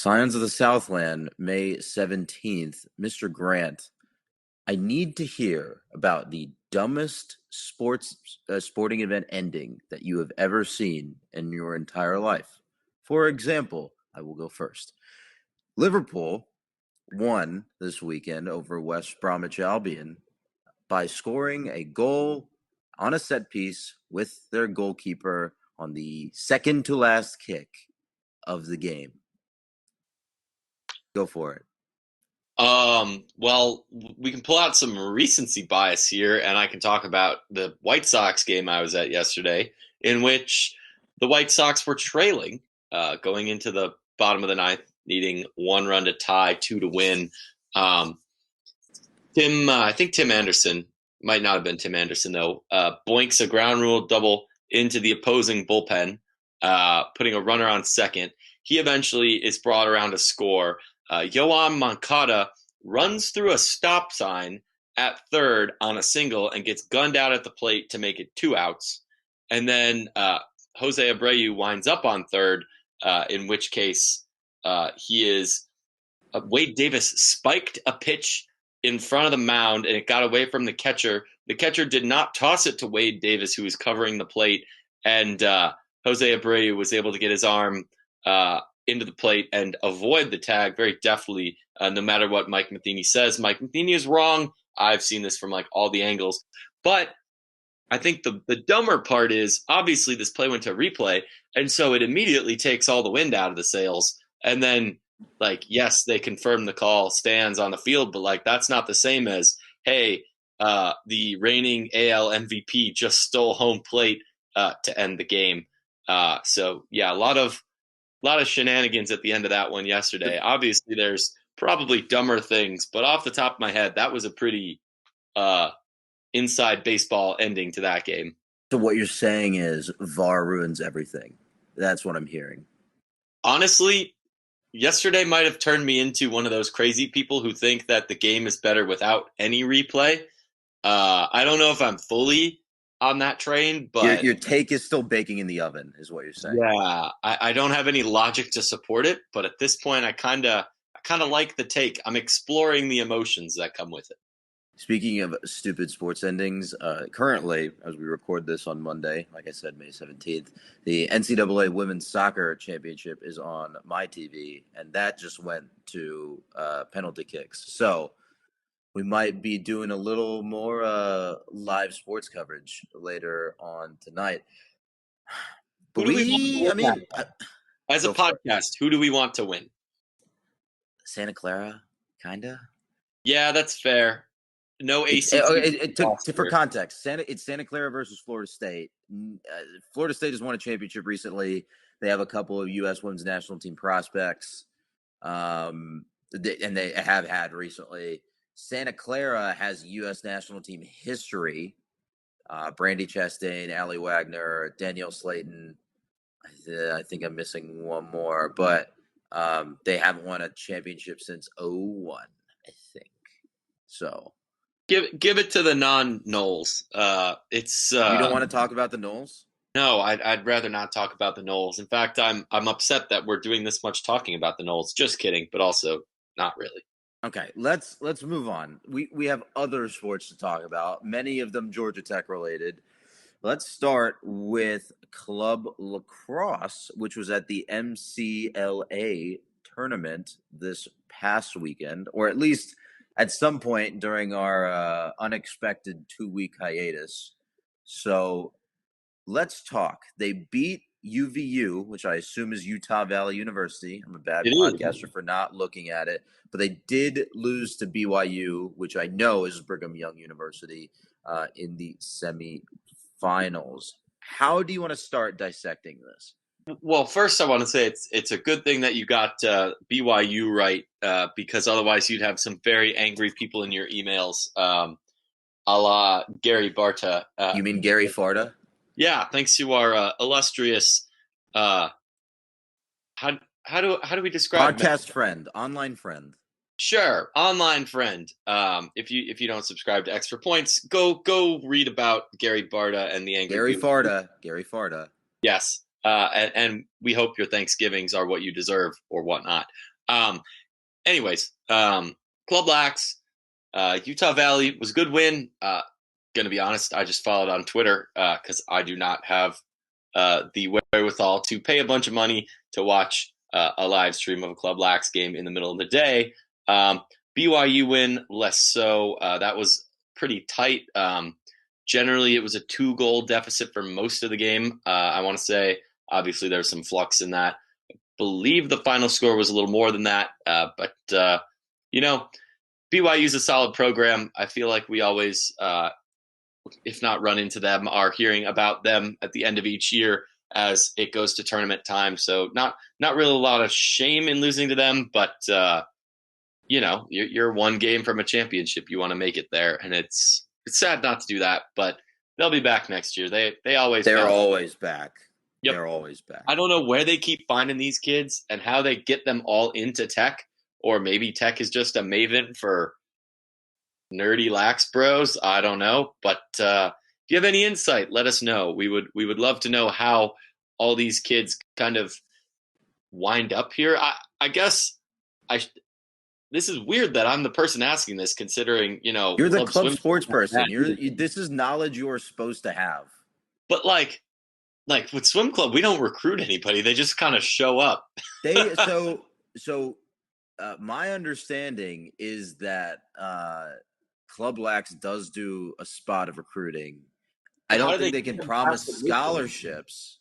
Scions of the Southland, May 17th. Mr. Grant, I need to hear about the dumbest sporting event ending that you have ever seen in your entire life. For example, I will go first. Liverpool won this weekend over West Bromwich Albion by scoring a goal on a set piece with their goalkeeper on the second to last kick of the game. Go for it. Well, we can pull out some recency bias here, and I can talk about the White Sox game I was at yesterday, in which the White Sox were trailing, going into the bottom of the ninth, needing 1 run to tie, 2 to win. I think Tim Anderson, might not have been Tim Anderson though, boinks a ground rule double into the opposing bullpen, putting a runner on second. He eventually is brought around to score. Yoan Moncada runs through a stop sign at third on a single and gets gunned out at the plate to make it 2 outs. And then Jose Abreu winds up on third, in which case Wade Davis spiked a pitch in front of the mound and it got away from the catcher. The catcher did not toss it to Wade Davis, who was covering the plate, and Jose Abreu was able to get his arm into the plate and avoid the tag very deftly, no matter what Mike Matheny says. Mike Matheny is wrong. I've seen this from all the angles. But I think the dumber part is, obviously, this play went to replay, and so it immediately takes all the wind out of the sails. And then, yes, they confirm the call stands on the field, but, that's not the same as, hey, the reigning AL MVP just stole home plate to end the game. So, yeah, a lot of shenanigans at the end of that one yesterday. Obviously, there's probably dumber things, but off the top of my head, that was a pretty inside baseball ending to that game. So what you're saying is VAR ruins everything. That's what I'm hearing. Honestly, yesterday might have turned me into one of those crazy people who think that the game is better without any replay. I don't know if I'm fully on that train, but your take is still baking in the oven, is what you're saying. Yeah, I don't have any logic to support it, but at this point, I kind of like the take. I'm exploring the emotions that come with it. Speaking of stupid sports endings, currently, as we record this on Monday, like I said, May 17th, the NCAA Women's Soccer Championship is on my TV, and that just went to penalty kicks. So we might be doing a little more live sports coverage later on tonight. But as a podcast, who do we want to win? Santa Clara, kinda. Yeah, that's fair. No ACC. For context, it's Santa Clara versus Florida State. Florida State has won a championship recently. They have a couple of U.S. women's national team prospects, and they have had recently. Santa Clara has U.S. national team history. Brandy Chastain, Allie Wagner, Danielle Slayton. I think I'm missing one more, but they haven't won a championship since 2001, I think. So give it to the non-Knowles. It's you don't want to talk about the Knowles? No, I'd rather not talk about the Knowles. In fact, I'm upset that we're doing this much talking about the Knowles. Just kidding, but also not really. Okay, let's move on. We have other sports to talk about, many of them Georgia Tech related. Let's start with club lacrosse, which was at the MCLA tournament this past weekend, or at least at some point during our unexpected 2-week hiatus. So let's talk. They beat UVU, which I assume is Utah Valley University. I'm a bad podcaster for not looking at it. But they did lose to BYU, which I know is Brigham Young University, in the semifinals. How do you want to start dissecting this? Well, first I want to say it's a good thing that you got BYU right, because otherwise you'd have some very angry people in your emails, a la Gary Barta. You mean Gary Farta? Yeah, thanks to our illustrious. How do we describe podcast friend, online friend? Sure, online friend. If you don't subscribe to Extra Points, go read about Gary Barta and the angry Gary Farta. Yes. And we hope your Thanksgivings are what you deserve or whatnot. Um, anyways, Club Lax, Utah Valley was a good win. Gonna be honest, I just followed on Twitter because I do not have the wherewithal to pay a bunch of money to watch a live stream of a Club Lax game in the middle of the day. BYU win, less so. That was pretty tight. Generally, it was a 2-goal deficit for most of the game. I want to say, obviously, there was some flux in that. I believe the final score was a little more than that. But BYU's a solid program. I feel like we always, if not run into them, are hearing about them at the end of each year as it goes to tournament time. So not really a lot of shame in losing to them, but you're one game from a championship. You want to make it there, and it's sad not to do that, but they'll be back next year. They're always back. Yep. They're always back. I don't know where they keep finding these kids and how they get them all into Tech, or maybe Tech is just a maven for nerdy lax bros. I don't know, but if you have any insight, let us know. We would love to know how all these kids kind of wind up here. I guess this is weird that I'm the person asking this, considering you're the club sports person. This is knowledge you are supposed to have. But like with swim club, we don't recruit anybody; they just kind of show up. My understanding is that Club Lax does do a spot of recruiting. I don't think they can promise scholarships,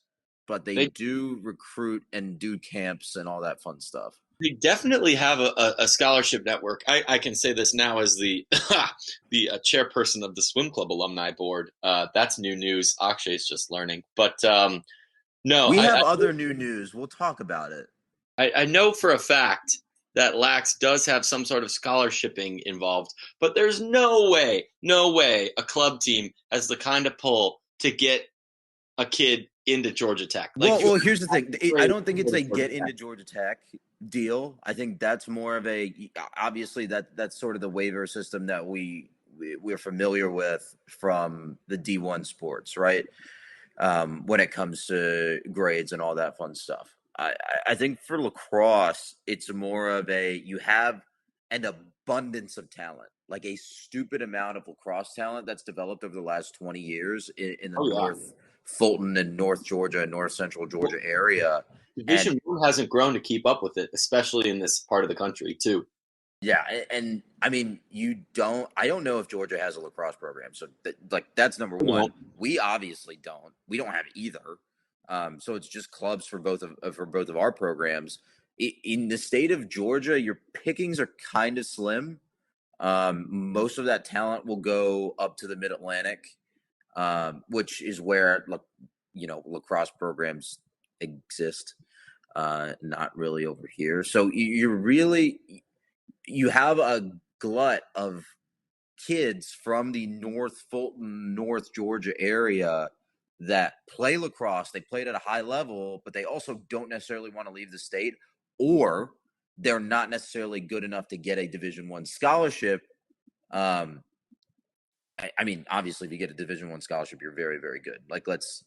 but they do recruit and do camps and all that fun stuff. They definitely have a scholarship network. I can say this now as the chairperson of the swim club alumni board. That's new news. Akshay's just learning, but no, we have other new news. We'll talk about it. I know for a fact that Lax does have some sort of scholarshiping involved, but there's no way a club team has the kind of pull to get a kid into Georgia Tech. Well, here's the thing. I don't think it's a get into Georgia Tech deal. I think that's more of obviously that's sort of the waiver system that we're familiar with from the D1 sports, right? When it comes to grades and all that fun stuff. I think for lacrosse, it's more of you have an abundance of talent, like a stupid amount of lacrosse talent that's developed over the last 20 years in the North Fulton and North Georgia and North Central Georgia area. Division One hasn't grown to keep up with it, especially in this part of the country too. Yeah, and I mean, I don't know if Georgia has a lacrosse program, so that's number one. We obviously don't. We don't have either. So it's just clubs for both of our programs. In the state of Georgia, your pickings are kind of slim. Most of that talent will go up to the Mid-Atlantic, which is where lacrosse programs exist. Not really over here. So you have a glut of kids from the North Fulton, North Georgia area that play lacrosse. They played at a high level, but they also don't necessarily want to leave the state, or they're not necessarily good enough to get a Division I scholarship. I mean, obviously, if you get a Division I scholarship, you're very, very good. Let's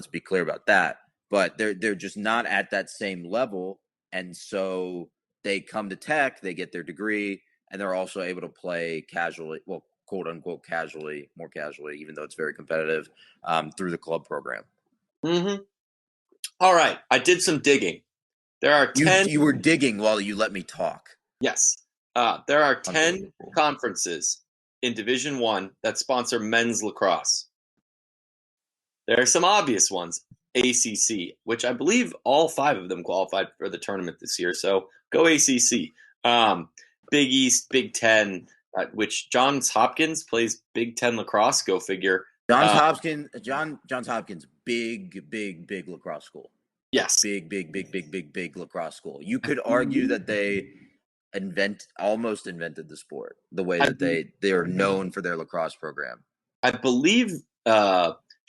be clear about that. But they're just not at that same level, and so they come to Tech, they get their degree, and they're also able to play casually, well, quote unquote casually, more casually, even though it's very competitive, through the club program. Mm-hmm. All right, I did some digging. There are 10. You were digging while you let me talk. Yes, there are 10 conferences in Division I that sponsor men's lacrosse. There are some obvious ones. ACC, which I believe all 5 of them qualified for the tournament this year. So go ACC. Big East, Big Ten, which Johns Hopkins plays Big Ten lacrosse. Go figure. Johns Hopkins, big lacrosse school. Yes, big lacrosse school. You could argue that they almost invented the sport the way that they are known for their lacrosse program. I believe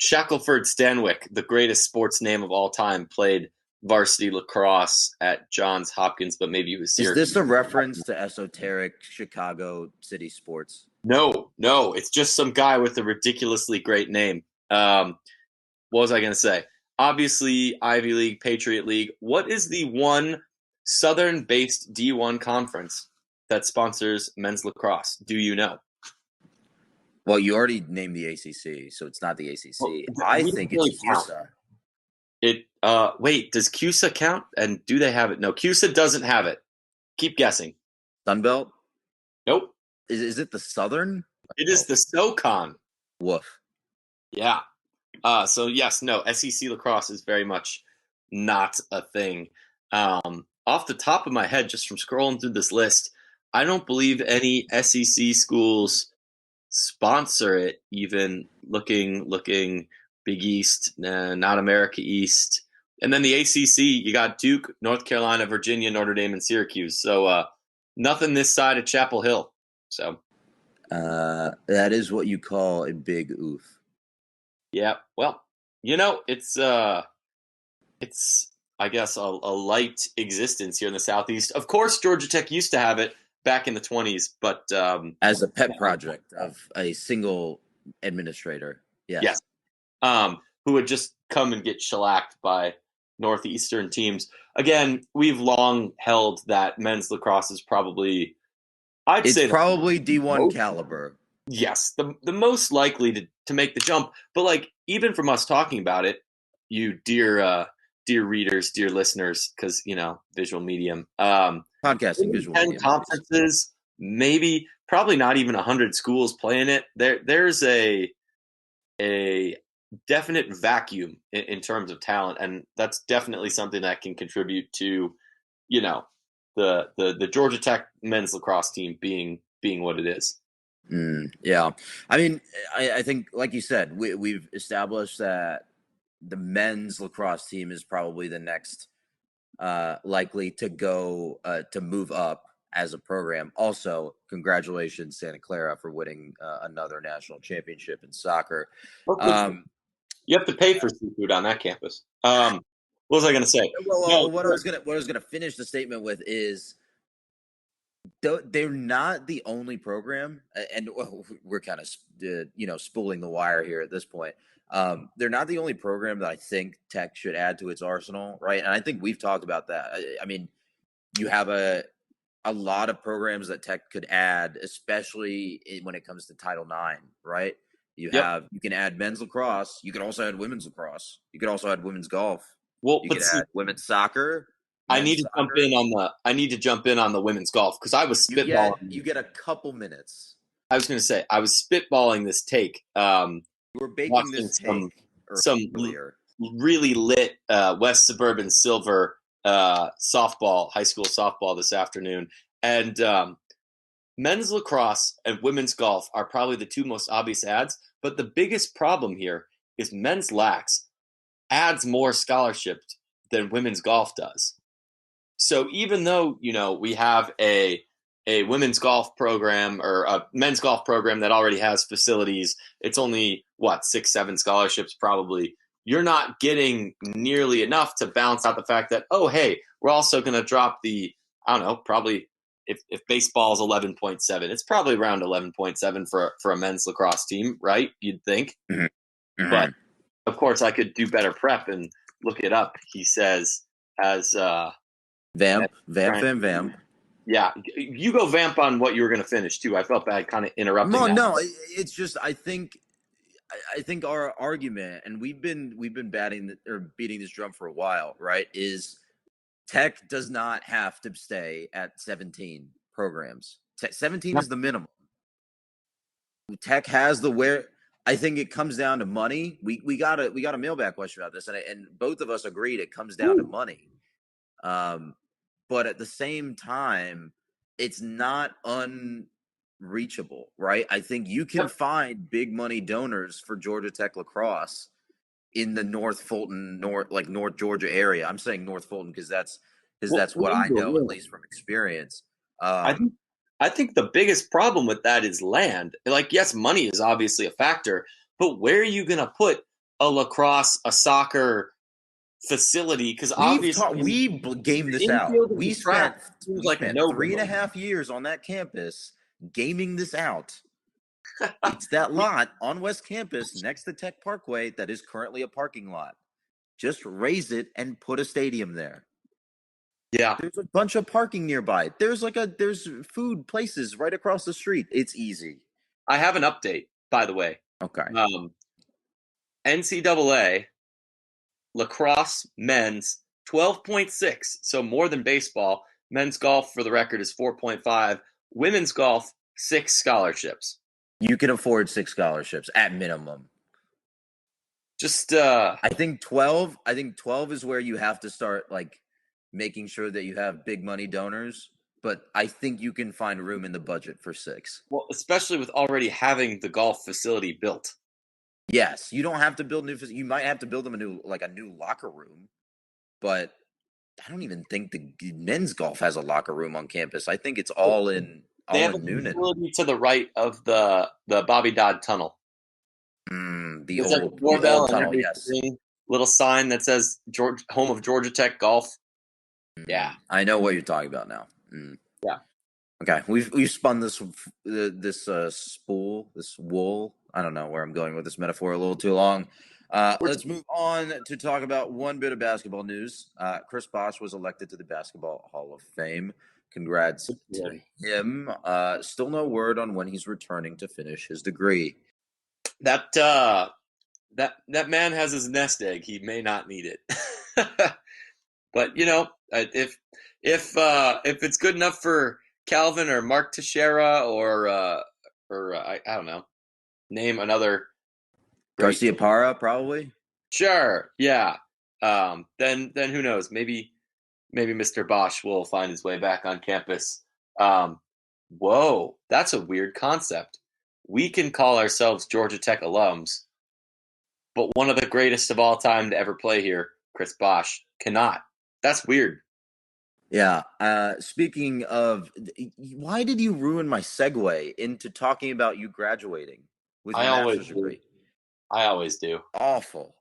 Shackelford Stanwyck, the greatest sports name of all time, played varsity lacrosse at Johns Hopkins, but maybe he was Syracuse. Is this a reference to esoteric Chicago city sports? No, it's just some guy with a ridiculously great name. What was I going to say? Obviously, Ivy League, Patriot League. What is the one Southern-based D1 conference that sponsors men's lacrosse? Do you know? Well, you already named the ACC, so it's not the Well, ACC. I we think don't it's really count. CUSA. Wait, does Cuse count? And do they have it? No, Cuse doesn't have it. Keep guessing. Sunbelt? Nope. Is it the Southern? It is the SoCon. Woof. Yeah. So yes, no, SEC lacrosse is very much not a thing. Off the top of my head, just from scrolling through this list, I don't believe any SEC schools sponsor it. Even looking Big East, not America East, and then the ACC. You got Duke, North Carolina, Virginia, Notre Dame, and Syracuse. So nothing this side of Chapel Hill. So that is what you call a big oof. yeah, well, it's I guess a light existence here in the Southeast. Of course, Georgia Tech used to have it back in the 20s, but As a pet project of a single administrator. yes, who would just come and get shellacked by Northeastern teams. Again, we've long held that men's lacrosse is probably, It's probably D1 caliber. Yes, the most likely to make the jump. But like even from us talking about it, you dear readers, dear listeners, because visual medium, Podcasting visual 10 medium. conferences, maybe probably not even 100 schools playing it. There's a definite vacuum in terms of talent, and that's definitely something that can contribute to the Georgia Tech men's lacrosse team being what it is. Yeah. I mean, I think, like you said, we've established that the men's lacrosse team is probably the next likely to go to move up as a program. Also, congratulations, Santa Clara, for winning another national championship in soccer. You have to pay for seafood on that campus. What was I going to say? Well, what I was gonna finish the statement with is, they're not the only program, and we're kind of spooling the wire here at this point. They're not the only program that I think Tech should add to its arsenal, right? And I think we've talked about that. I mean, you have a lot of programs that Tech could add, especially when it comes to Title IX, right? You can add men's lacrosse. You could also add women's lacrosse. You could also add women's golf. Well, you could add women's soccer. I need to jump in on the women's golf because I was spitballing. You get a couple minutes. I was going to say I was spitballing this take. You were baking this take earlier. Really lit West Suburban Silver high school softball this afternoon, and men's lacrosse and women's golf are probably the two most obvious ads. But the biggest problem here is men's lax adds more scholarships than women's golf does. So even though, we have a women's golf program or a men's golf program that already has facilities, it's only 6-7 scholarships probably. You're not getting nearly enough to balance out the fact that, oh, hey, we're also going to drop the, I don't know, probably if baseball is 11.7, it's probably around 11.7 for a men's lacrosse team, right? You'd think. Mm-hmm. But of course I could do better prep and look it up. He says as Vamp. Yeah, you go vamp on what you were going to finish too. I felt bad kind of interrupting. No, it's just I think our argument, and we've been beating this drum for a while, right? Is Tech does not have to stay at 17 programs. 17 is the minimum. Tech has the where. I think it comes down to money. We got a mailbag question about this, and both of us agreed it comes down to money. But at the same time, it's not unreachable, right? I think you can find big money donors for Georgia Tech lacrosse in the North Fulton, North Georgia area. I'm saying North Fulton because that's what I know, at least from experience. I think the biggest problem with that is land. Like, yes, money is obviously a factor, but where are you going to put a lacrosse, a soccer facility? Because obviously we gamed this out. We spent 3.5 years on that campus gaming this out. It's that lot on West Campus next to Tech Parkway that is currently a parking lot. Just raise it and put a stadium there. Yeah, There's a bunch of parking nearby. There's food places right across the street. It's easy. I have an update, by the way. Okay. Um, NCAA lacrosse men's 12.6, so more than baseball. Men's golf, for the record, is 4.5. Women's golf, 6 scholarships. You can afford 6 scholarships at minimum. Just I think 12 is where you have to start like making sure that you have big money donors, but I think you can find room in the budget for 6. well, especially with already having the golf facility built. Yes, you don't have to build you might have to build them a new locker room, but I don't even think the men's golf has a locker room on campus. I think it's They all have a in Noonan. facility to the right of the Bobby Dodd Tunnel. There's like a The old doorbell and tunnel, yes. everything. Little sign that says home of Georgia Tech Golf. Yeah. I know what you're talking about now. Yeah. Okay, we've spun this wool. I don't know where I'm going with this metaphor a little too long. Let's move on to talk about one bit of basketball news. Chris Bosh was elected to the Basketball Hall of Fame. Congrats to him. Still no word on when he's returning to finish his degree. That man has his nest egg. He may not need it. But if it's good enough for Calvin or Mark Teixeira or I don't know, name another Garcia Parra, probably. Sure, yeah. Then who knows? Maybe Mr. Bosch will find his way back on campus. Whoa, that's a weird concept. We can call ourselves Georgia Tech alums, but one of the greatest of all time to ever play here, Chris Bosh, cannot. That's weird. Yeah. Speaking of, why did you ruin my segue into talking about you graduating with your master's degree? I always do. Awful.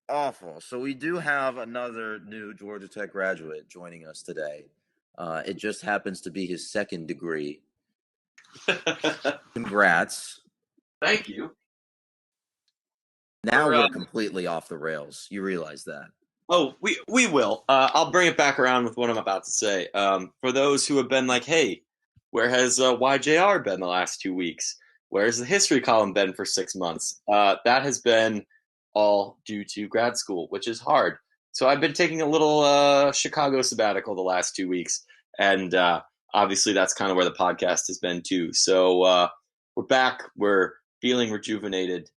Awful. So we do have another new Georgia Tech graduate joining us today. It just happens to be his second degree. Congrats. Thank you. Now we're completely off the rails. You realize that? Oh, we will. I'll bring it back around with what I'm about to say. For those who have been like, hey, where has YJR been the last 2 weeks? Where's the history column been for 6 months? That has been all due to grad school, which is hard. So I've been taking a little Chicago sabbatical the last 2 weeks. And obviously that's kind of where the podcast has been too. So we're back. We're feeling rejuvenated.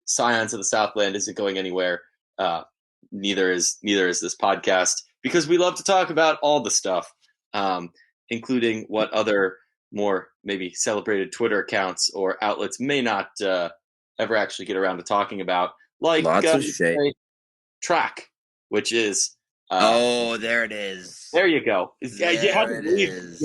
Scions of the Southland isn't going anywhere. Neither is this podcast, because we love to talk about all the stuff, including what other more maybe celebrated Twitter accounts or outlets may not ever actually get around to talking about, like lots of shit. Track, which is there it is. There you go. You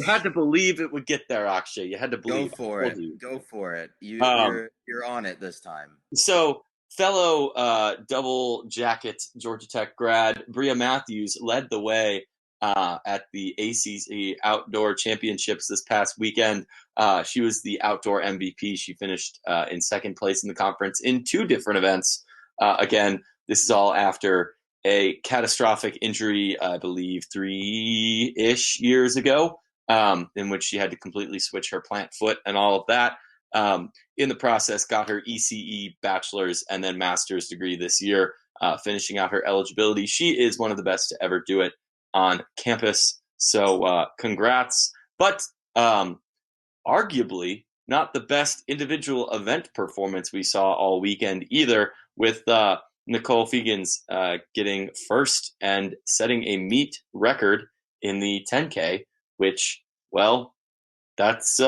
had to believe it would get there, Akshay. You had to believe. Go for it. Go for it. You're on it this time. So, fellow double jacket Georgia Tech grad Bria Matthews led the way at the ACC Outdoor Championships this past weekend. She was the outdoor MVP. She finished in second place in the conference in 2 different events. Again, this is all after a catastrophic injury, I believe 3-ish years ago, in which she had to completely switch her plant foot and all of that. In the process, got her ECE bachelor's and then master's degree this year, finishing out her eligibility. She is one of the best to ever do it on campus. So congrats. But arguably not the best individual event performance we saw all weekend either, with Nicole Fegans getting first and setting a meet record in the 10K, which, well, that's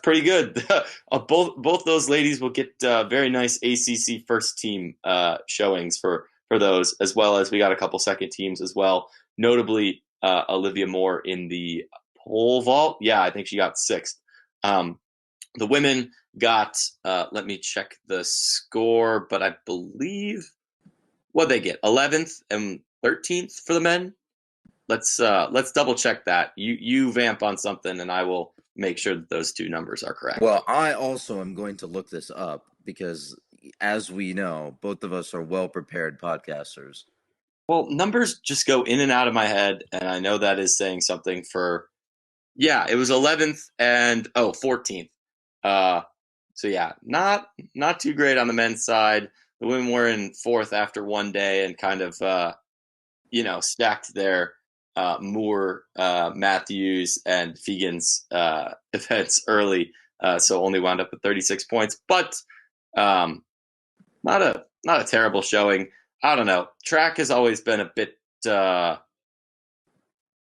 pretty good. Both those ladies will get very nice ACC first team showings for those, as well as we got a couple second teams as well. Notably, Olivia Moore in the pole vault. Yeah, I think she got 6th. The women got, let me check the score, but I believe, what'd they get? 11th and 13th for the men. Let's double check that. You vamp on something, and I will make sure that those 2 numbers are correct. Well, I also am going to look this up because, as we know, both of us are well-prepared podcasters. Well, numbers just go in and out of my head, and I know that is saying something for yeah, it was 11th and 14th. Uh, so yeah, not too great on the men's side. The women were in fourth after one day and kind of stacked their Moore, Matthews, and Fegan's events early, so only wound up with 36 points. But um, not a terrible showing. I don't know. Track has always been a bit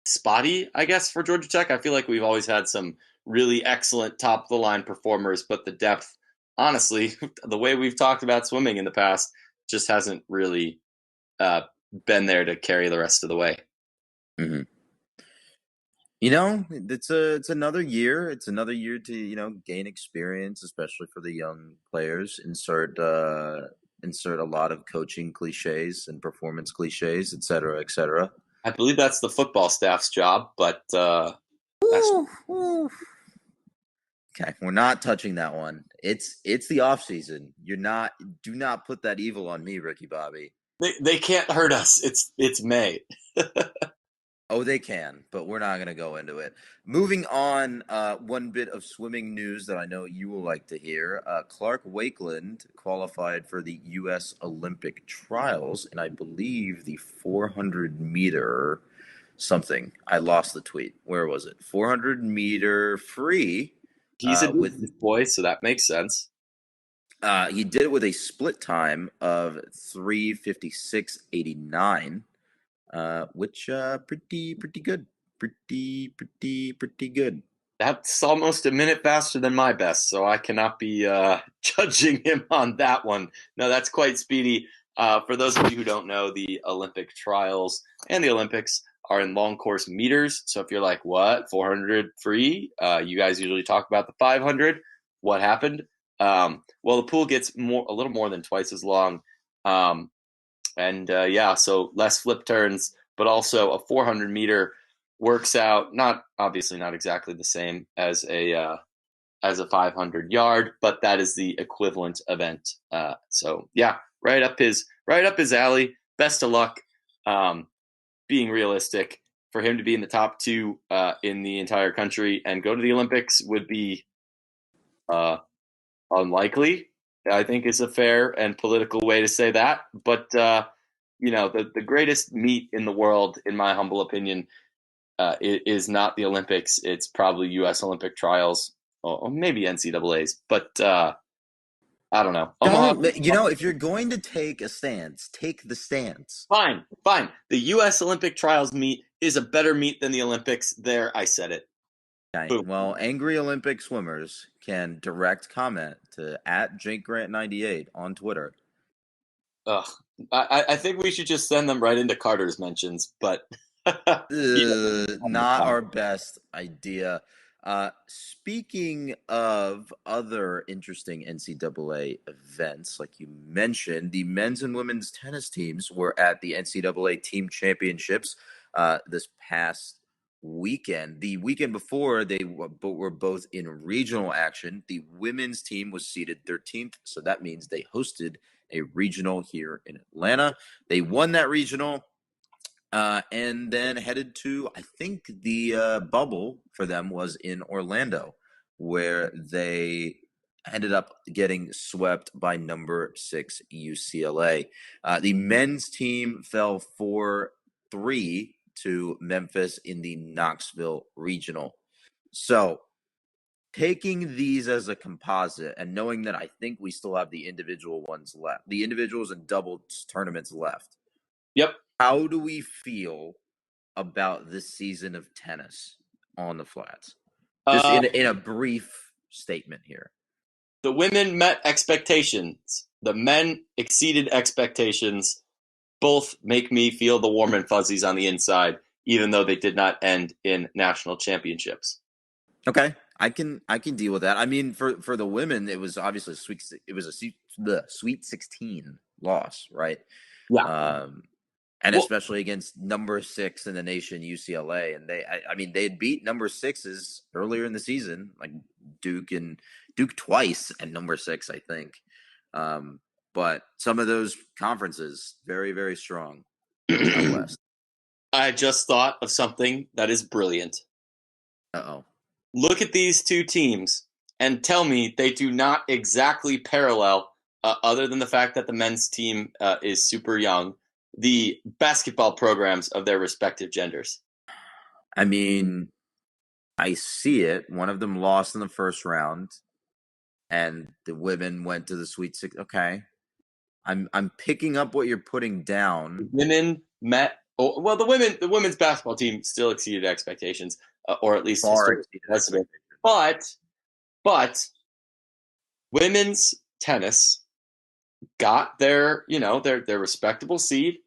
spotty, I guess, for Georgia Tech. I feel like we've always had some really excellent top of the line performers, but the depth, honestly, the way we've talked about swimming in the past, just hasn't really uh, been there to carry the rest of the way. Mm-hmm. It's another year. It's another year to gain experience, especially for the young players. Insert a lot of coaching cliches and performance cliches, et cetera, et cetera. I believe that's the football staff's job, but that's Ooh, ooh. Okay, we're not touching that one. It's the off season. Do not put that evil on me, Ricky Bobby. they can't hurt us. It's May. Oh, they can, but we're not going to go into it. Moving on, one bit of swimming news that I know you will like to hear. Clark Wakeland qualified for the U.S. Olympic trials, and I believe the 400 meter something. I lost the tweet. Where was it? 400 meter free. He's a With distance boy, so that makes sense. He did it with a split time of 3:56.89. Which pretty good, pretty good. That's almost a minute faster than my best, so I cannot be judging him on that one. No, that's quite speedy. For those of you who don't know, the Olympic trials and the Olympics are in long course meters. So if you're like, what, 400 free? You guys usually talk about the 500. What happened? Well, the pool gets a little more than twice as long. And yeah, so less flip turns, but also a 400 meter works out not obviously not exactly the same as a 500 yard, but that is the equivalent event. So yeah, right up his alley. Best of luck. Being realistic, for him to be in the top two in the entire country and go to the Olympics would be uh, unlikely. I think is a fair and political way to say that. But the greatest meet in the world, in my humble opinion, is not the Olympics. It's probably U.S. Olympic trials or maybe NCAA's. But I don't know. If you're going to take a stance, take the stance. Fine, fine. The U.S. Olympic trials meet is a better meet than the Olympics. There, I said it. Okay. Boom. Well, angry Olympic swimmers can direct comment to @JakeGrant98 on Twitter. Ugh. I think we should just send them right into Carter's mentions, but Not our best idea. Speaking of other interesting NCAA events, like you mentioned, the men's and women's tennis teams were at the NCAA team championships this past weekend. The weekend before, they were both in regional action. The women's team was seeded 13th, so that means they hosted a regional here in Atlanta. They won that regional. And then headed to, I think the bubble for them was in Orlando, where they ended up getting swept by number 6 UCLA. The men's team fell 4-3 to Memphis in the Knoxville regional. So, taking these as a composite and knowing that I think we still have the individual ones left, the individuals and doubles tournaments left. Yep. How do we feel about this season of tennis on the flats? Just in a brief statement here. The women met expectations. The men exceeded expectations. Both make me feel the warm and fuzzies on the inside, even though they did not end in national championships. Okay, I can deal with that. I mean, for the women, it was obviously the Sweet 16 loss, right? Yeah. And Well, especially against number 6 in the nation, UCLA, and I mean, they had beat number 6s earlier in the season, like Duke twice, and number 6, I think. But some of those conferences very, very strong. out west. I just thought of something that is brilliant. Uh-oh. Look at these two teams and tell me they do not exactly parallel, other than the fact that the men's team is super young, the basketball programs of their respective genders. I mean, I see it. One of them lost in the first round, and the women went to the Sweet Six. Okay, I'm picking up what you're putting down. Women met. Oh, well, the women's basketball team still exceeded expectations, or at least Far historical exceeded precedent. expectations. But women's tennis got their respectable seed,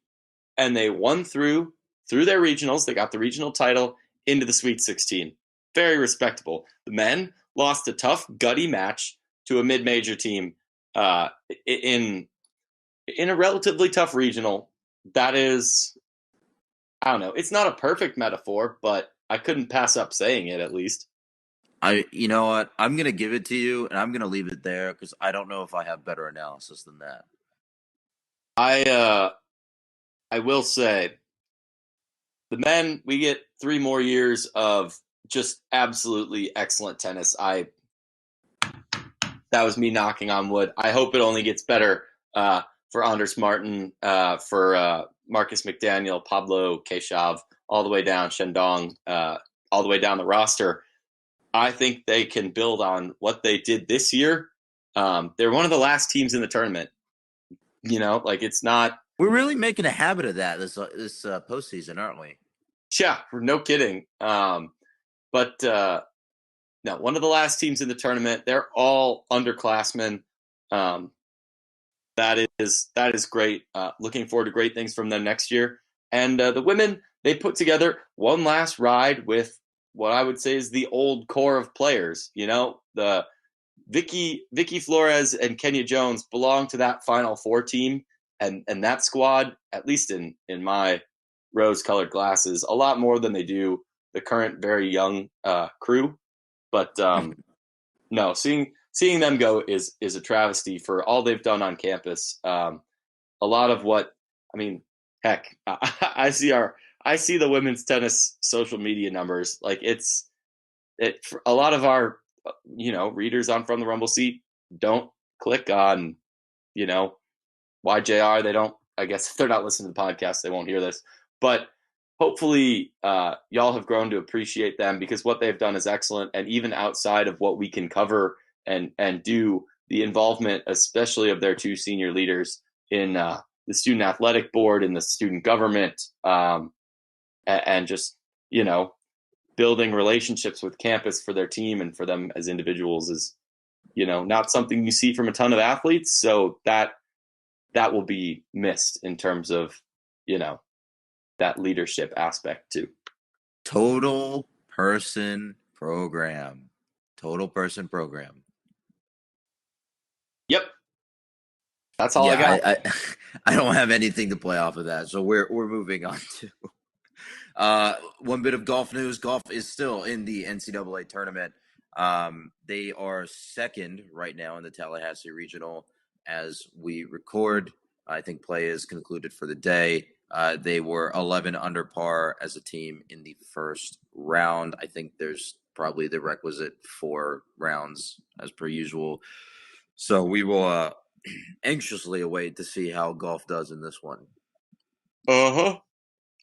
and they won through their regionals. They got the regional title into the Sweet 16. Very respectable. The men lost a tough, gutty match to a mid-major team in a relatively tough regional. That is, I don't know. It's not a perfect metaphor, but I couldn't pass up saying it at least. You know what? I'm gonna give it to you, and I'm gonna leave it there because I don't know if I have better analysis than that. I will say the men, we get 3 more years of just absolutely excellent tennis. That was me knocking on wood. I hope it only gets better for Anders Martin, for Marcus McDaniel, Pablo Keshav, all the way down Shandong, all the way down the roster. I think they can build on what they did this year. They're one of the last teams in the tournament. It's not. We're really making a habit of that this postseason, aren't we? Yeah, no kidding. But no, one of the last teams in the tournament. They're all underclassmen. That is great. Looking forward to great things from them next year. And the women, they put together one last ride with what I would say is the old core of players. The Vicky Flores and Kenya Jones belong to that Final Four team, and that squad, at least in my rose-colored glasses, a lot more than they do the current very young crew. But no, seeing them go is a travesty for all they've done on campus. A lot of what I mean, heck, I see the women's tennis social media numbers. Like a lot of our readers on From the Rumble seat don't click on YJR. They don't. I guess if they're not listening to the podcast, they won't hear this. But hopefully, y'all have grown to appreciate them because what they've done is excellent. And even outside of what we can cover and do, the involvement, especially of their two senior leaders in the student athletic board and the student government, and just building relationships with campus for their team and for them as individuals is not something you see from a ton of athletes. So that will be missed in terms of that leadership aspect too. Total person program. Yep, that's all I got. I don't have anything to play off of that, so we're moving on to one bit of golf news. Golf is still in the NCAA tournament. They are second right now in the Tallahassee Regional as we record. I think play is concluded for the day. They were 11 under par as a team in the first round. I think there's probably the requisite 4 rounds as per usual. So we will anxiously await to see how golf does in this one. Uh-huh.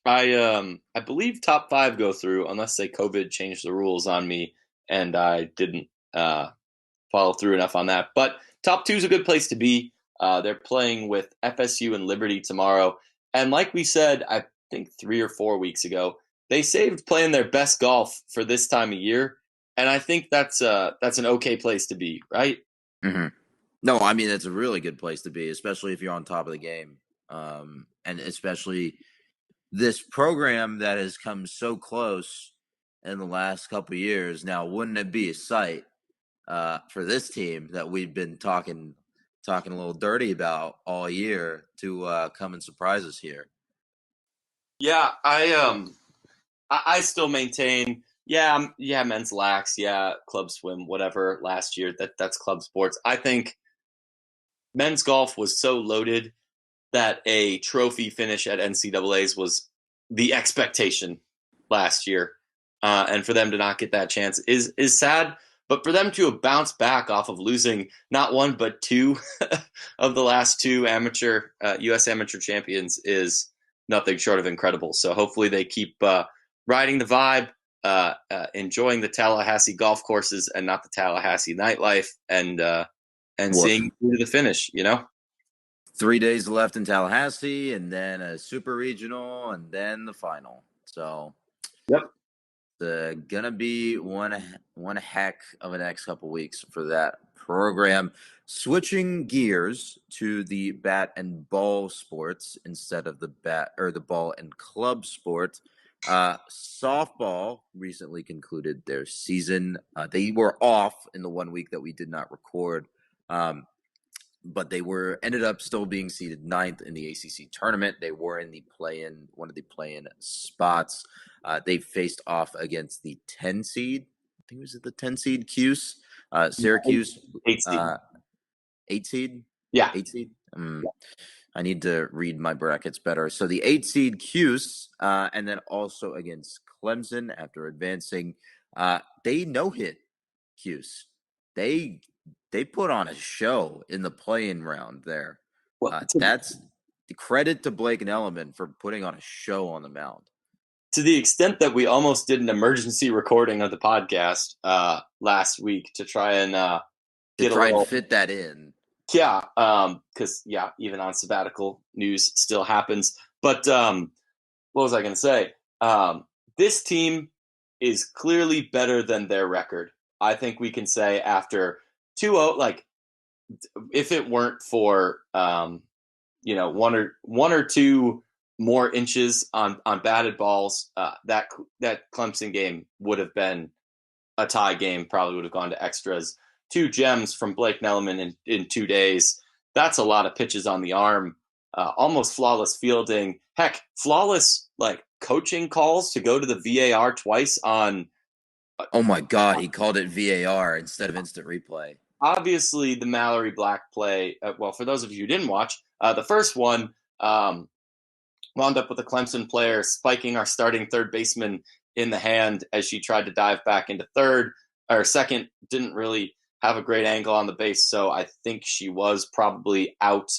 I believe top 5 go through unless they COVID changed the rules on me and I didn't follow through enough on that. But top 2 is a good place to be. They're playing with FSU and Liberty tomorrow. And like we said, I think 3 or 4 weeks ago, they saved playing their best golf for this time of year. And I think that's an okay place to be, right? Mm-hmm. No, I mean, that's a really good place to be, especially if you're on top of the game. And especially this program that has come so close in the last couple of years. Now, wouldn't it be a sight for this team that we've been talking a little dirty about all year to come and surprise us here? Yeah, I still maintain, men's lax, club swim, whatever. Last year, that's club sports. I think men's golf was so loaded that a trophy finish at NCAAs was the expectation last year, and for them to not get that chance is sad. But for them to have bounced back off of losing not one but two of the last two U.S. amateur champions is nothing short of incredible. So hopefully they keep riding the vibe, enjoying the Tallahassee golf courses and not the Tallahassee nightlife, and seeing through to the finish. 3 days left in Tallahassee, and then a super regional, and then the final. So, yep, gonna be one heck of a next couple weeks for that program. Switching gears to the bat and ball sports instead of the ball and club sport. Softball recently concluded their season. They were off in the 1 week that we did not record. But they ended up still being seeded 9th in the ACC tournament. They were in one of the play-in spots. They faced off against the 10 seed. I think it was the 10 seed Cuse, Syracuse. 8 seed. 8 seed? Yeah. 8 seed? I need to read my brackets better. So the 8 seed Cuse, and then also against Clemson after advancing. They no-hit Cuse. They put on a show in the play-in round there. That's the credit to Blake and Elliman for putting on a show on the mound. To the extent that we almost did an emergency recording of the podcast last week to try and fit that in. Yeah, because even on sabbatical, news still happens. But what was I going to say? This team is clearly better than their record. I think we can say after 2-0, like if it weren't for one or two more inches on batted balls, that Clemson game would have been a tie game. Probably would have gone to extras. 2 gems from Blake Nelliman in 2 days. That's a lot of pitches on the arm. Almost flawless fielding. Heck, flawless coaching calls to go to the VAR twice on. Oh my God, he called it VAR instead of instant replay. Obviously, the Mallory Black play, well, for those of you who didn't watch, the first one wound up with a Clemson player spiking our starting third baseman in the hand as she tried to dive back into third. Or second, didn't really have a great angle on the base, so I think she was probably out.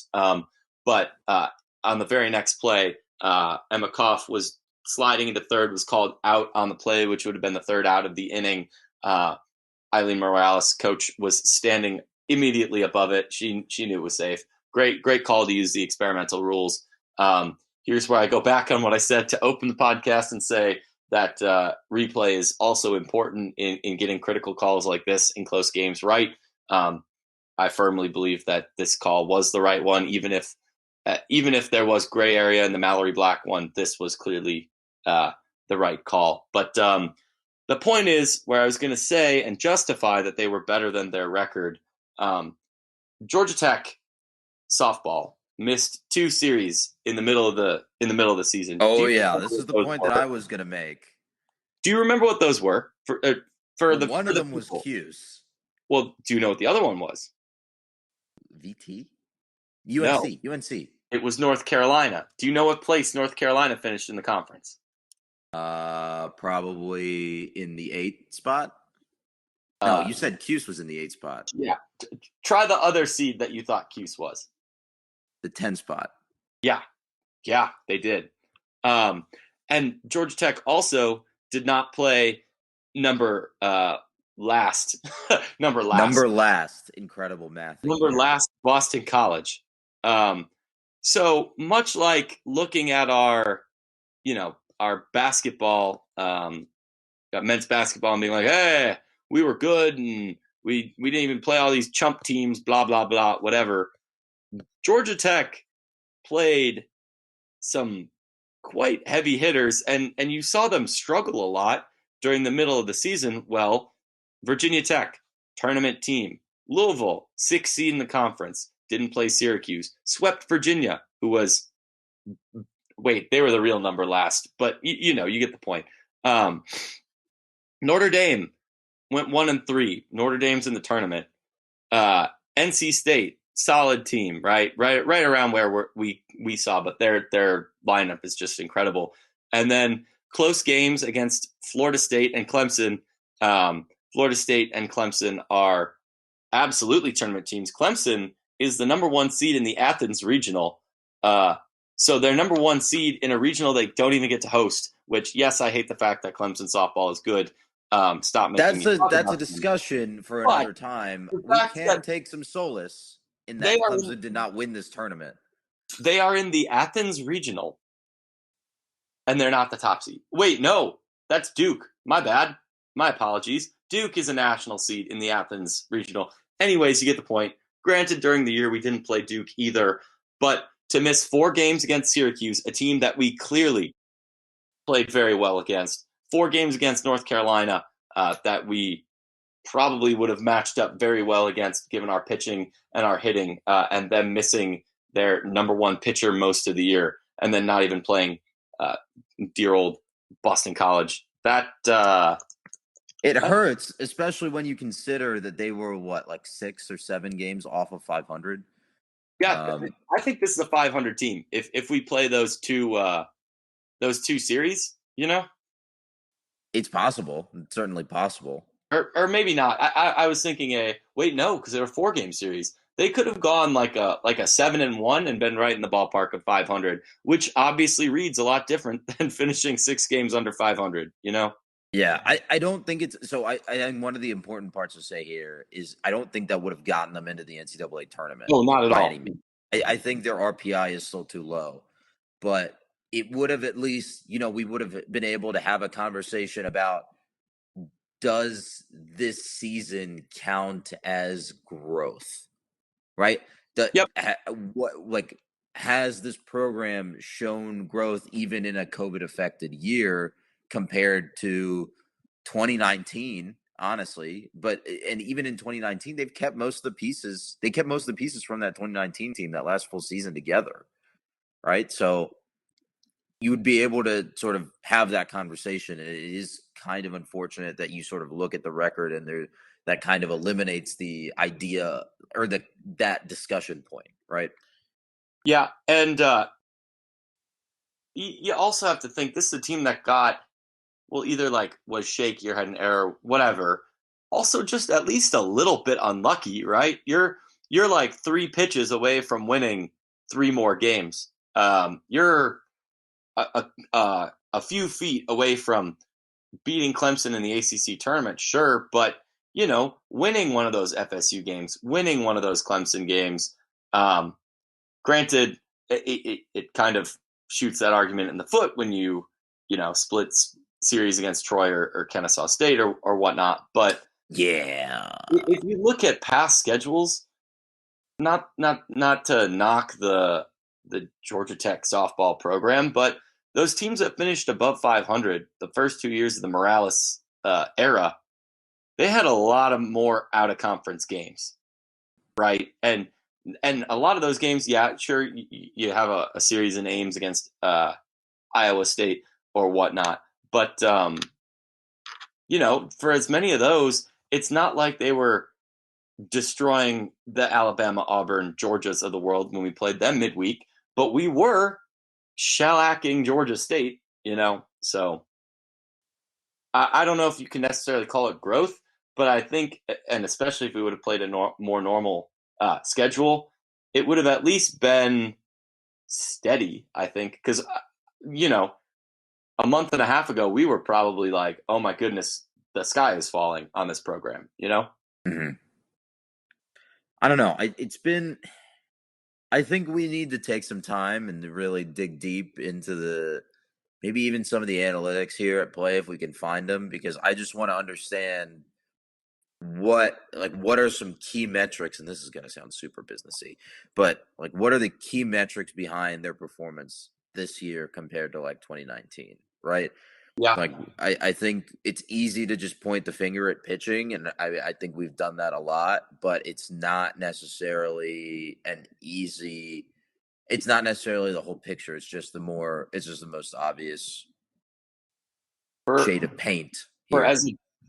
But on the very next play, Emma Koff was sliding into third, was called out on the play, which would have been the third out of the inning. Eileen Morales, coach, was standing immediately above it. She knew it was safe. Great call to use the experimental rules. Here's where I go back on what I said to open the podcast and say that replay is also important in getting critical calls like this in close games right. I firmly believe that this call was the right one, even if there was gray area in the Mallory Black one. This was clearly the right call. But the point is, where I was going to say and justify that they were better than their record, Georgia Tech softball missed 2 series in the middle of the season. Oh yeah, this is the point that I was going to make. Do you remember what those were? One of them was Cuse. Well, do you know what the other one was? VT? UNC. No. UNC. It was North Carolina. Do you know what place North Carolina finished in the conference? Probably in the 8th spot. No, you said Cuse was in the 8th spot. Yeah. Try the other seed that you thought Cuse was. The 10 spot. Yeah, they did. And Georgia Tech also did not play number last. Number last. Incredible math. Number last, Boston College. So much like looking at our basketball, men's basketball, and being like, hey, we were good and we didn't even play all these chump teams, blah, blah, blah, whatever. Georgia Tech played some quite heavy hitters, and you saw them struggle a lot during the middle of the season. Well, Virginia Tech, tournament team. Louisville, 6th seed in the conference, didn't play Syracuse. Swept Virginia, who was they were the real number last, but you get the point. Notre Dame went 1-3. Notre Dame's in the tournament. NC State solid team, right around where we saw, but their lineup is just incredible. And then close games against Florida State and Clemson. Florida State and Clemson are absolutely tournament teams. Clemson is the number one seed in the Athens regional. So they're number one seed in a regional they don't even get to host, which, yes, I hate the fact that Clemson softball is good. Stop making That's me a talk that's a about them. discussion for But another time. the We fact can that take some solace in they that are Clemson did not win this tournament. they are in the Athens regional and they're not the top seed. Wait, no, that's Duke. My bad. My apologies. Duke is a national seed in the Athens regional. Anyways, you get the point. Granted, during the year we didn't play Duke either, but to miss 4 games against Syracuse, a team that we clearly played very well against, 4 games against North Carolina that we probably would have matched up very well against given our pitching and our hitting, and them missing their number one pitcher most of the year, and then not even playing dear old Boston College. It hurts, especially when you consider that they were like 6 or 7 games off of 500. Yeah, I think this is a 500 team. If we play those two series, It's possible. It's certainly possible. or maybe not. I was thinking no, because they were 4 game series. They could have gone like a 7-1 and been right in the ballpark of 500, which obviously reads a lot different than finishing 6 games under 500. Yeah, I don't think it's so. I think one of the important parts to say here is I don't think that would have gotten them into the NCAA tournament No, not at by all. any means. I think their RPI is still too low, but it would have at least, we would have been able to have a conversation about, does this season count as growth, right? Yep. Has this program shown growth even in a COVID affected year compared to 2019, honestly? And even in 2019, they've kept most of the pieces. They kept most of the pieces from that 2019 team, that last full season together, right? So you would be able to sort of have that conversation. And it is kind of unfortunate that you sort of look at the record and that kind of eliminates the idea or that discussion point, right? Yeah, and you also have to think this is a team that got, well, either was shaky or had an error, whatever. Also, just at least a little bit unlucky, right? You're like 3 pitches away from winning 3 more games. You're a few feet away from beating Clemson in the ACC tournament, sure, but winning one of those FSU games, winning one of those Clemson games. Granted, it kind of shoots that argument in the foot when you split series against Troy or Kennesaw State or whatnot. But yeah, if you look at past schedules, not to knock the Georgia Tech softball program, but those teams that finished above 500 the first 2 years of the Morales era, they had a lot of more out of conference games, right? And a lot of those games, yeah, sure, you have a series in Ames against Iowa State or whatnot, but for as many of those, it's not like they were destroying the Alabama, Auburn, Georgias of the world when we played them midweek, but we were shellacking Georgia State, so I don't know if you can necessarily call it growth, but I think, and especially if we would have played a more normal schedule, it would have at least been steady, I think, because, a month and a half ago, we were probably like, oh my goodness, the sky is falling on this program, Mm-hmm. I don't know. I think we need to take some time and to really dig deep into maybe even some of the analytics here at play if we can find them, because I just want to understand what are some key metrics, and this is going to sound super businessy, but what are the key metrics behind their performance this year compared to 2019, right? Yeah. I think it's easy to just point the finger at pitching, and I think we've done that a lot, but it's not necessarily it's not necessarily the whole picture. It's just the most obvious shade of paint For here.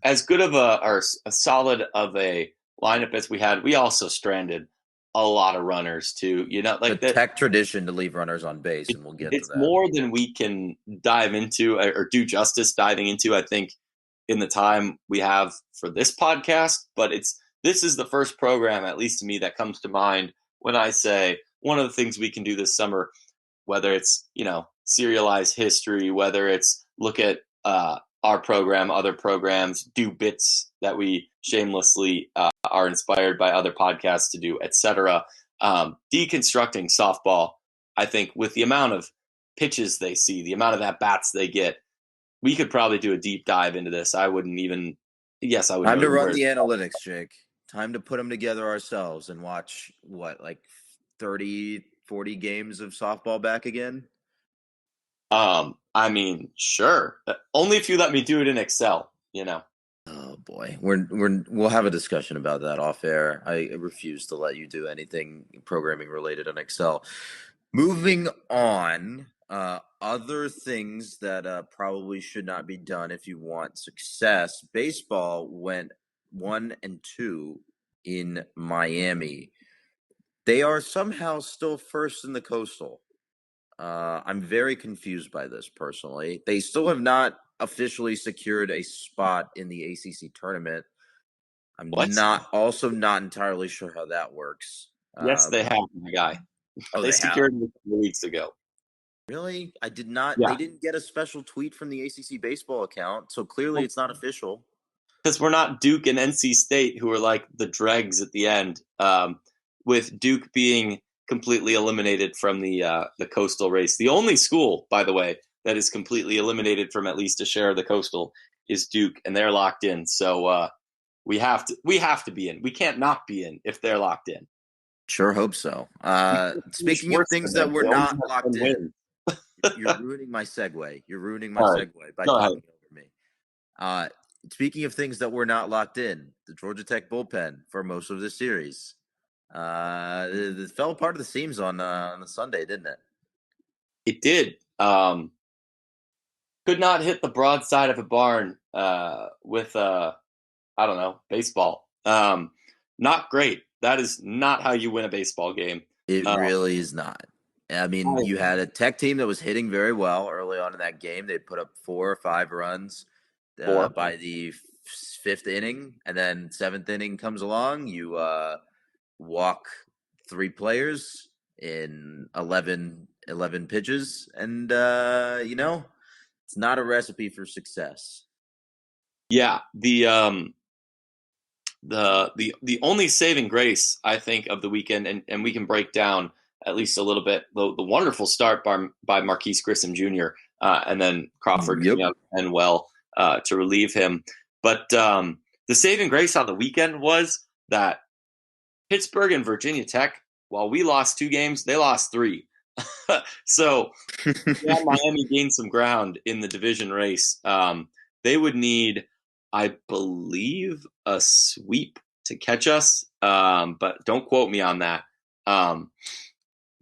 as good of a solid of a lineup as we had, we also stranded a lot of runners too. Like The that. Tech tradition to leave runners on base, and we'll get to It's that. more than we can dive into or do justice diving into, I think, in the time we have for this podcast. But this is the first program, at least to me, that comes to mind when I say one of the things we can do this summer, whether it's, serialize history, whether it's look at our program, other programs, do bits that we shamelessly are inspired by other podcasts to do, etc. Deconstructing softball, I think, with the amount of pitches they see, the amount of at-bats they get, we could probably do a deep dive into this. I wouldn't even, yes, I would Time know to run where. the analytics, Jake. Time to put them together ourselves and watch like 30, 40 games of softball back again. I mean, sure. Only if you let me do it in Excel, Oh boy, we'll have a discussion about that off air. I refuse to let you do anything programming related on Excel. Moving on, other things that probably should not be done if you want success. Baseball went 1-2 in Miami. They are somehow still first in the Coastal. I'm very confused by this personally. They still have not officially secured a spot in the ACC tournament. I'm What? not entirely sure how that works. Yes, they have, my guy. Oh, They they have? secured it a couple weeks ago. Really? I did not. Yeah, They didn't get a special tweet from the ACC baseball account, so clearly it's not official. because we're not Duke and NC State, who are like the dregs at the end. With Duke being completely eliminated from the Coastal race, the only school, by the way, that is completely eliminated from at least a share of the Coastal is Duke, and they're locked in. So we have to be in. We can't not be in if they're locked in. Sure hope so. Speaking of Worse things than that them. were They only not have locked 10 in, wins. you're ruining my segue. You're ruining my All right, segue by go ahead. talking over me. Speaking of things that were not locked in, the Georgia Tech bullpen for most of the series. It fell apart of the seams on the Sunday, didn't it? It did. Could not hit the broadside of a barn with I don't know, baseball. Not great. That is not how you win a baseball game. It really is not. I mean, you had a Tech team that was hitting very well early on in that game. They put up 4 or 5 runs by the fifth inning, and then seventh inning comes along. You walk 3 players in 11 pitches, and it's not a recipe for success. Yeah, the only saving grace, I think, of the weekend, and we can break down at least a little bit the wonderful start by Marquise Grissom Jr. And then Crawford coming out and to relieve him. But the saving grace on the weekend was that Pittsburgh and Virginia Tech, while we lost 2 games, they lost 3. So yeah, Miami gained some ground in the division race. They would need, I believe, a sweep to catch us, but don't quote me on that.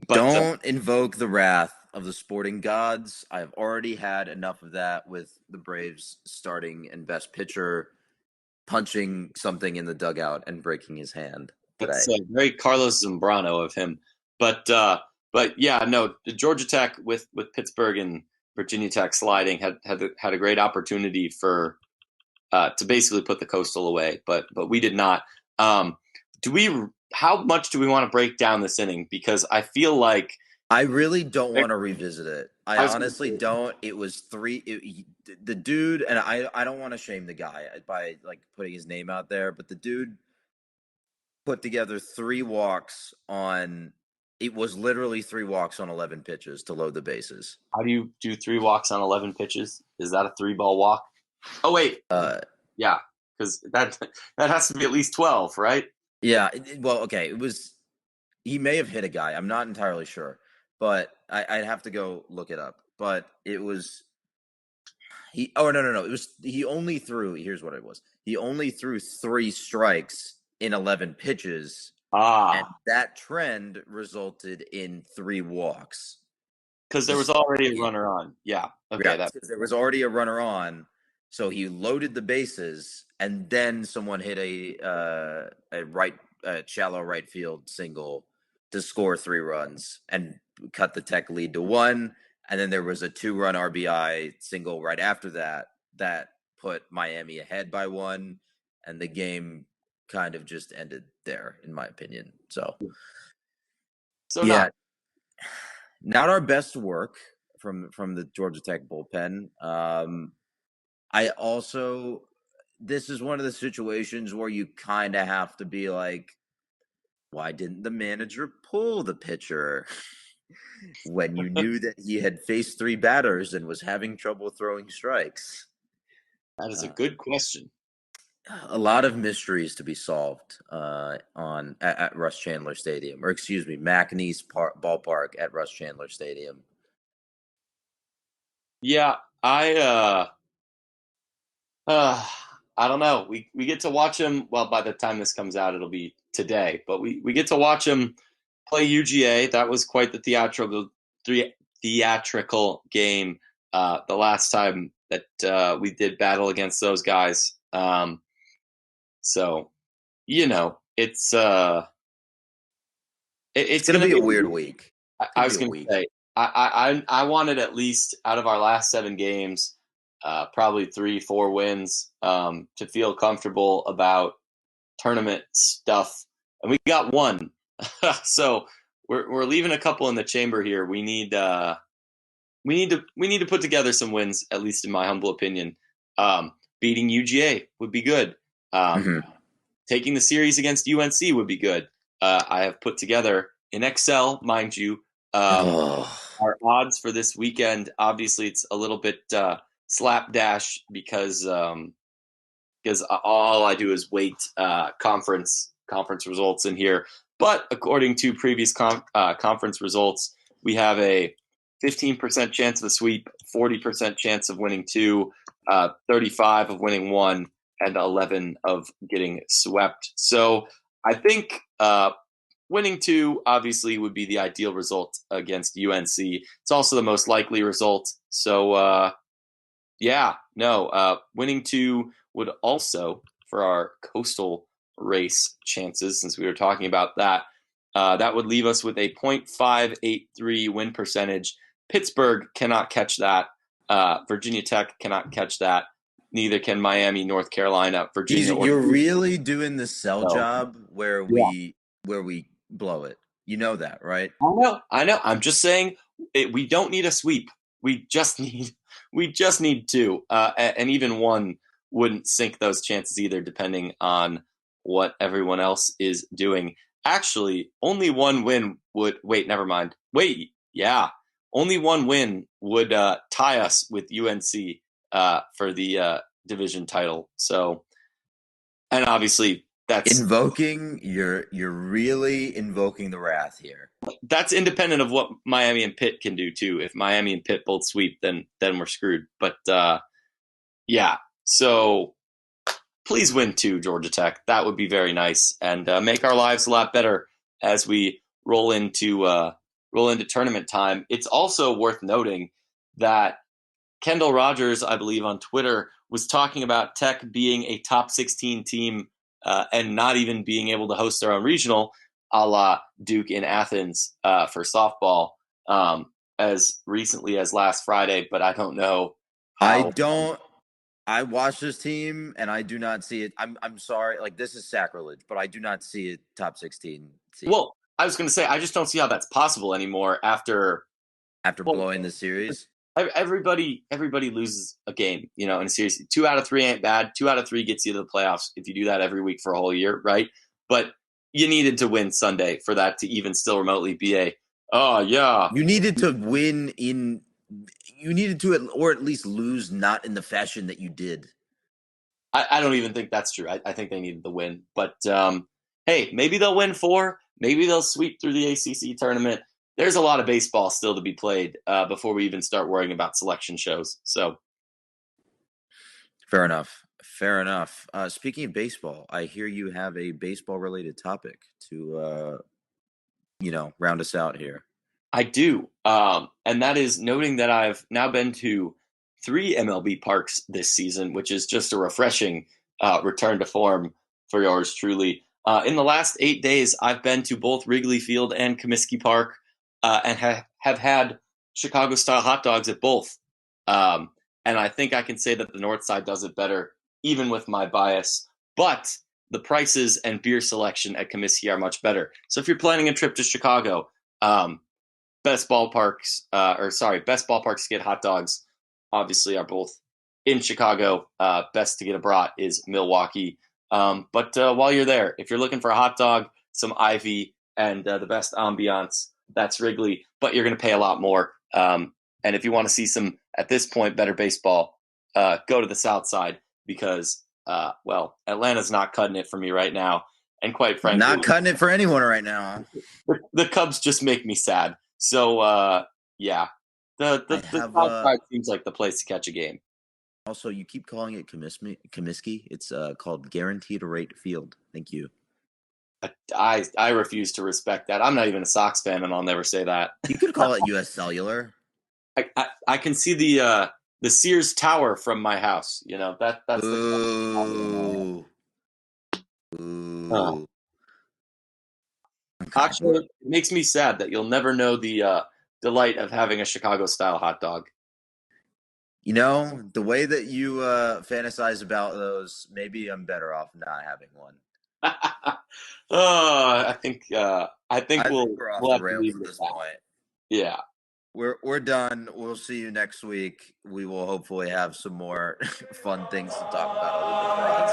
Don't invoke the wrath of the sporting gods. I've already had enough of that with the Braves starting and best pitcher punching something in the dugout and breaking his hand today. That's very Carlos Zambrano of him. But yeah, no, Georgia Tech with Pittsburgh and Virginia Tech sliding had a great opportunity for to basically put the Coastal away, but we did not. How much do we want to break down this inning? Because I feel like I really don't want to revisit it. I honestly don't. It was 3. The dude, and I don't want to shame the guy by like putting his name out there, but the dude put together 3 walks on. It was literally 3 walks on 11 pitches to load the bases. How do you do 3 walks on 11 pitches? Is that a 3-ball walk? Oh wait, yeah, because that has to be at least 12, right? Yeah. Well, okay. It was. He may have hit a guy. I'm not entirely sure, but I'd have to go look it up. But it was. He. Oh no! It was. He only threw. Here's what it was. He only threw 3 strikes in 11 pitches. And that trend resulted in 3 walks. Because there was already a runner on. Yeah. Okay. Yeah, there was already a runner on, so he loaded the bases, and then someone hit a right shallow right field single to score 3 runs and cut the Tech lead to 1. And then there was a 2-run RBI single right after that put Miami ahead by 1, and the game kind of just ended there, in my opinion. So yeah, not our best work from the Georgia Tech bullpen. I also, this is one of the situations where you kind of have to be like, why didn't the manager pull the pitcher when you knew that he had faced 3 batters and was having trouble throwing strikes? That is a good question. A lot of mysteries to be solved at Russ Chandler Stadium, or excuse me, McNeese Ballpark at Russ Chandler Stadium. Yeah, I don't know. We get to watch him. Well, by the time this comes out, it'll be today. But we get to watch him play UGA. That was quite the theatrical game. The last time that we did battle against those guys. So it's gonna be a weird week. I was going to say I wanted at least out of our last 7 games. Probably 3-4 wins to feel comfortable about tournament stuff, and we got 1. So we're leaving a couple in the chamber here. We need to put together some wins, at least in my humble opinion. Beating UGA would be good. Taking the series against UNC would be good. I have put together in Excel, mind you, our odds for this weekend. Obviously, it's a little bit slapdash because all I do is weight conference results in here. But according to previous conference results, we have a 15% chance of a sweep, 40% chance of winning 2, 35 of winning 1, and 11 of getting swept. So I think winning 2 obviously would be the ideal result against UNC. It's also the most likely result. So winning 2 would also, for our coastal race chances, since we were talking about that, that would leave us with a .583 win percentage. Pittsburgh cannot catch that. Virginia Tech cannot catch that. Neither can Miami, North Carolina, Virginia. You're really doing the sell job where we blow it. You know that, right? I know. I'm just saying we don't need a sweep. We just need 2, and even 1 wouldn't sink those chances either, depending on what everyone else is doing. Actually, only 1 win would never mind. Only 1 win would tie us with UNC for the division title. So, and obviously that's you're really invoking the wrath here. That's independent of what Miami and Pitt can do too. If Miami and Pitt both sweep, then we're screwed. But so please win 2, Georgia Tech. That would be very nice and make our lives a lot better as we roll into tournament time. It's also worth noting that Kendall Rogers, I believe on Twitter, was talking about Tech being a top 16 team and not even being able to host their own regional, a la Duke in Athens for softball as recently as last Friday. But I don't know I watched this team and I do not see it. I'm sorry, like this is sacrilege, but I do not see it top 16 team. Well, I was going to say I just don't see how that's possible anymore after blowing the series. Everybody loses a game, in a series. 2 out of 3 ain't bad. 2 out of 3 gets you to the playoffs if you do that every week for a whole year, right? But you needed to win Sunday for that to even still remotely be you needed to win or at least lose not in the fashion that you did. I don't even think that's true. I think they needed the win. But hey, maybe they'll win 4. Maybe they'll sweep through the ACC tournament. There's a lot of baseball still to be played before we even start worrying about selection shows. So, fair enough. Speaking of baseball, I hear you have a baseball-related topic to, round us out here. I do, and that is noting that I've now been to 3 MLB parks this season, which is just a refreshing return to form for yours truly. In the last 8 days, I've been to both Wrigley Field and Comiskey Park, and have had Chicago-style hot dogs at both. And I think I can say that the North Side does it better, even with my bias. But the prices and beer selection at Comiskey are much better. So if you're planning a trip to Chicago, best ballparks to get hot dogs, obviously, are both in Chicago. Best to get a brat is Milwaukee. But while you're there, if you're looking for a hot dog, some Ivy, and the best ambiance, that's Wrigley. But you're going to pay a lot more. And if you want to see some, at this point, better baseball, go to the South Side because, Atlanta's not cutting it for me right now. And quite frankly, not cutting it for anyone right now. The Cubs just make me sad. So, the South Side seems like the place to catch a game. Also, you keep calling it Comiskey. It's called Guaranteed Rate Field. Thank you. I refuse to respect that. I'm not even a Sox fan, and I'll never say that. You could call it U.S. Cellular. I can see the Sears Tower from my house. That's Ooh. Ooh. Actually, it makes me sad that you'll never know the delight of having a Chicago-style hot dog. The way that you fantasize about those, maybe I'm better off not having one. I think we'll have to leave at this point. Yeah. We're done. We'll see you next week. We will hopefully have some more fun things to talk about.